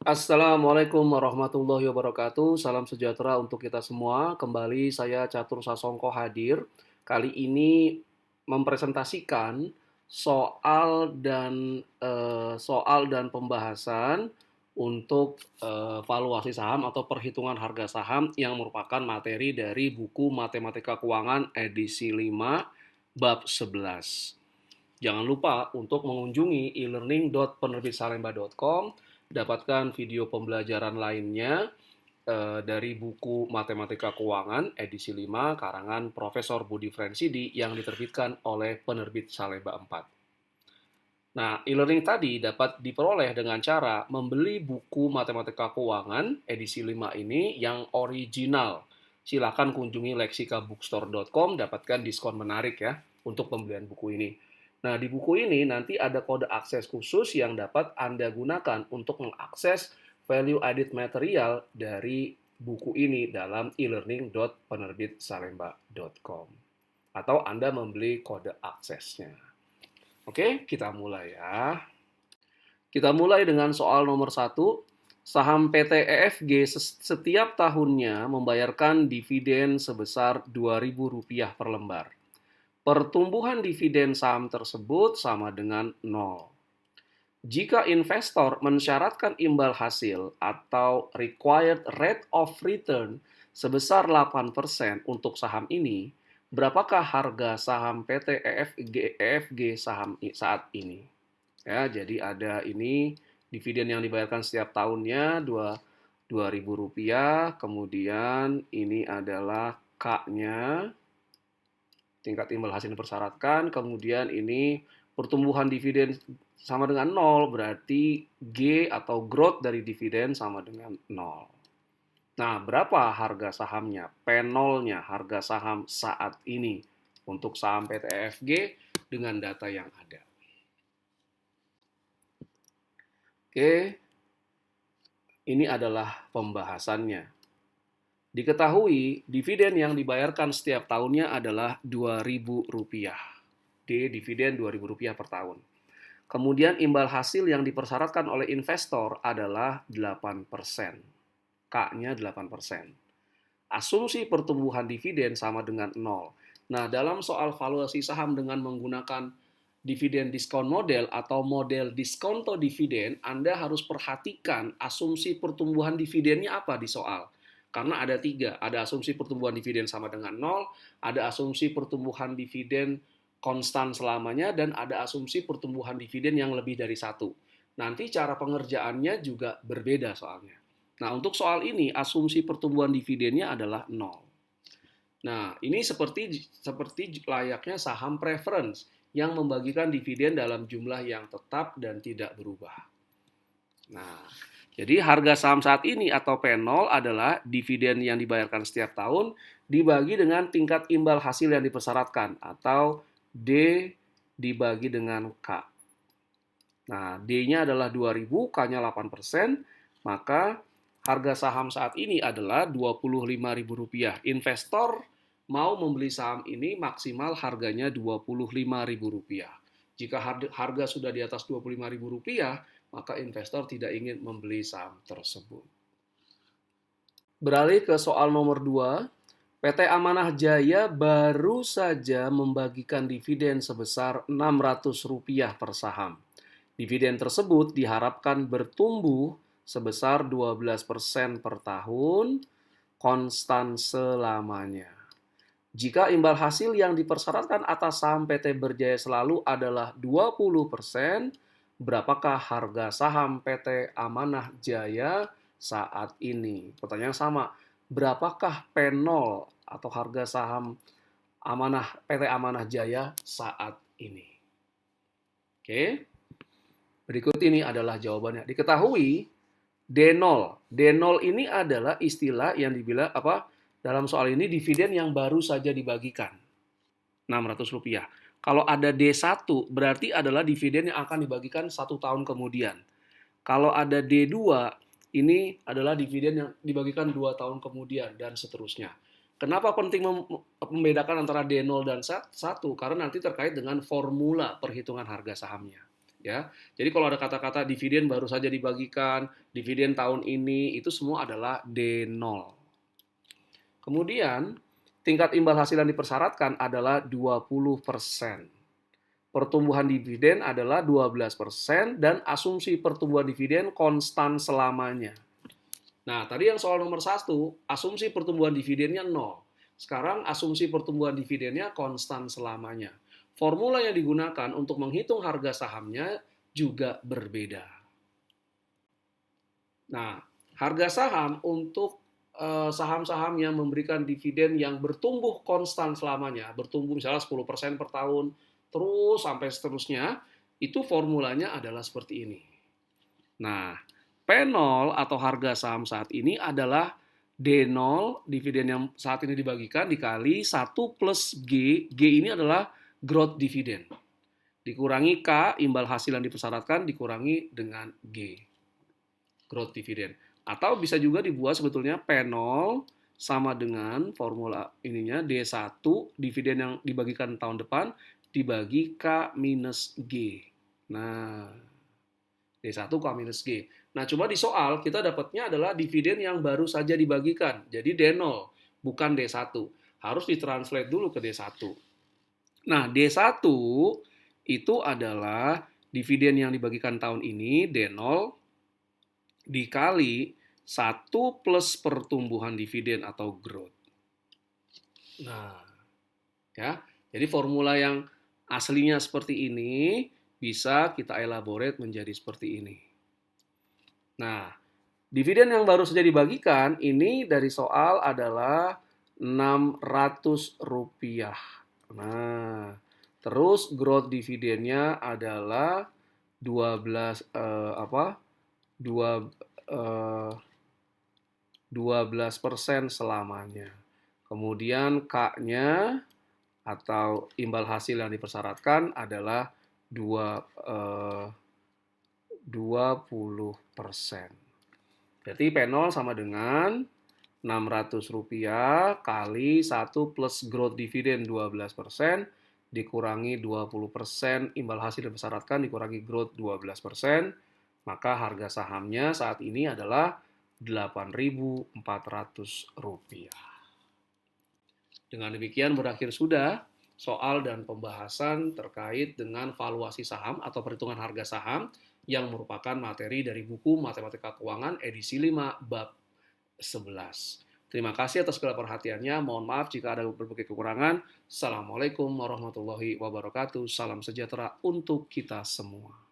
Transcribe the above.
Assalamualaikum warahmatullahi wabarakatuh. Salam sejahtera untuk kita semua. Kembali saya Catur Sasongko hadir. Kali ini mempresentasikan soal dan pembahasan untuk valuasi saham atau perhitungan harga saham yang merupakan materi dari buku Matematika Keuangan edisi 5 bab 11. Jangan lupa untuk mengunjungi e-learning.penerbitsalemba.com, dapatkan video pembelajaran lainnya dari buku Matematika Keuangan edisi 5 karangan Profesor Budi Frensidi yang diterbitkan oleh penerbit Salemba 4. Nah, e-learning tadi dapat diperoleh dengan cara membeli buku Matematika Keuangan edisi 5 ini yang original. Silakan kunjungi lexikabookstore.com, dapatkan diskon menarik ya untuk pembelian buku ini. Nah, di buku ini nanti ada kode akses khusus yang dapat Anda gunakan untuk mengakses value added material dari buku ini dalam e-learning.penerbitsalemba.com. Atau Anda membeli kode aksesnya. Oke, kita mulai ya. Kita mulai dengan soal nomor 1. Saham PT EFG setiap tahunnya membayarkan dividen sebesar Rp2.000 per lembar. Pertumbuhan dividen saham tersebut sama dengan 0. Jika investor mensyaratkan imbal hasil atau required rate of return sebesar 8% untuk saham ini, berapakah harga saham PT EFG saham saat ini? Ya, jadi ada ini dividen yang dibayarkan setiap tahunnya Rp2.000, kemudian ini adalah K-nya, tingkat imbal hasil dipersyaratkan, kemudian ini pertumbuhan dividen sama dengan 0, berarti G atau growth dari dividen sama dengan 0. Nah, berapa harga sahamnya? P0-nya harga saham saat ini untuk saham PT EFG dengan data yang ada. Oke, ini adalah pembahasannya. Diketahui dividen yang dibayarkan setiap tahunnya adalah Rp2.000. D, dividen Rp2.000 per tahun. Kemudian imbal hasil yang dipersyaratkan oleh investor adalah 8%. K-nya 8%. Asumsi pertumbuhan dividen sama dengan 0. Nah, dalam soal valuasi saham dengan menggunakan dividen diskon model atau model diskonto dividen, Anda harus perhatikan asumsi pertumbuhan dividennya apa di soal. Karena ada 3, ada asumsi pertumbuhan dividen sama dengan 0, ada asumsi pertumbuhan dividen konstan selamanya, dan ada asumsi pertumbuhan dividen yang lebih dari 1. Nanti cara pengerjaannya juga berbeda soalnya. Nah, untuk soal ini asumsi pertumbuhan dividennya adalah 0. Nah, ini seperti layaknya saham preference yang membagikan dividen dalam jumlah yang tetap dan tidak berubah. Nah, jadi harga saham saat ini atau P0 adalah dividen yang dibayarkan setiap tahun dibagi dengan tingkat imbal hasil yang dipersyaratkan atau D dibagi dengan K. Nah, D-nya adalah 2.000, K-nya 8%, maka harga saham saat ini adalah Rp25.000. Investor mau membeli saham ini maksimal harganya Rp25.000. Jika harga sudah di atas Rp25.000, maka investor tidak ingin membeli saham tersebut. Beralih ke soal nomor 2. PT Amanah Jaya baru saja membagikan dividen sebesar Rp600 per saham. Dividen tersebut diharapkan bertumbuh sebesar 12% per tahun, konstan selamanya. Jika imbal hasil yang dipersyaratkan atas saham PT Berjaya Selalu adalah 20%, berapakah harga saham PT Amanah Jaya saat ini? Pertanyaan sama, berapakah P0 atau harga saham PT Amanah Jaya saat ini? Oke, berikut ini adalah jawabannya. Diketahui D0. D0 ini adalah istilah yang dibilang dalam soal ini dividen yang baru saja dibagikan. Rp600. Kalau ada D1 berarti adalah dividen yang akan dibagikan 1 tahun kemudian. Kalau ada D2 ini adalah dividen yang dibagikan 2 tahun kemudian dan seterusnya. Kenapa penting membedakan antara D0 dan 1? Karena nanti terkait dengan formula perhitungan harga sahamnya. ya. Jadi kalau ada kata-kata dividen baru saja dibagikan, dividen tahun ini, itu semua adalah D0. Kemudian, tingkat imbal hasil yang dipersyaratkan adalah 20%. Pertumbuhan dividen adalah 12% dan asumsi pertumbuhan dividen konstan selamanya. Nah, tadi yang soal nomor 1, asumsi pertumbuhan dividennya 0. Sekarang asumsi pertumbuhan dividennya konstan selamanya. Formula yang digunakan untuk menghitung harga sahamnya juga berbeda. Nah, harga saham untuk saham-saham yang memberikan dividen yang bertumbuh konstan selamanya, bertumbuh misalnya 10% per tahun, terus sampai seterusnya, itu formulanya adalah seperti ini. Nah, P0 atau harga saham saat ini adalah D0, dividen yang saat ini dibagikan, dikali 1 plus G. G ini adalah growth dividend. Dikurangi K, imbal hasil yang dipersyaratkan, dikurangi dengan G, growth dividend. Atau bisa juga dibuat sebetulnya P0 sama dengan formula ininya D1, dividen yang dibagikan tahun depan, dibagi K minus G. Nah, D1 K minus G. Nah, coba di soal kita dapatnya adalah dividen yang baru saja dibagikan. Jadi D0, bukan D1. Harus ditranslate dulu ke D1. Nah, D1 itu adalah dividen yang dibagikan tahun ini, D0, dikali 1 plus pertumbuhan dividen atau growth. Nah, ya. Jadi formula yang aslinya seperti ini bisa kita elaborate menjadi seperti ini. Nah, dividen yang baru saja dibagikan ini dari soal adalah Rp600. Nah, terus growth dividennya adalah 12 12% selamanya. Kemudian K-nya atau imbal hasil yang dipersyaratkan adalah 20%. Berarti P0 sama dengan Rp600 kali 1 plus growth dividend 12%, dikurangi 20%, imbal hasil yang dipersyaratkan dikurangi growth 12%, maka harga sahamnya saat ini adalah Rp8.400. Dengan demikian berakhir sudah soal dan pembahasan terkait dengan valuasi saham atau perhitungan harga saham yang merupakan materi dari buku Matematika Keuangan edisi 5 bab 11. Terima kasih atas segala perhatiannya. Mohon maaf jika ada berbagai kekurangan. Assalamualaikum warahmatullahi wabarakatuh. Salam sejahtera untuk kita semua.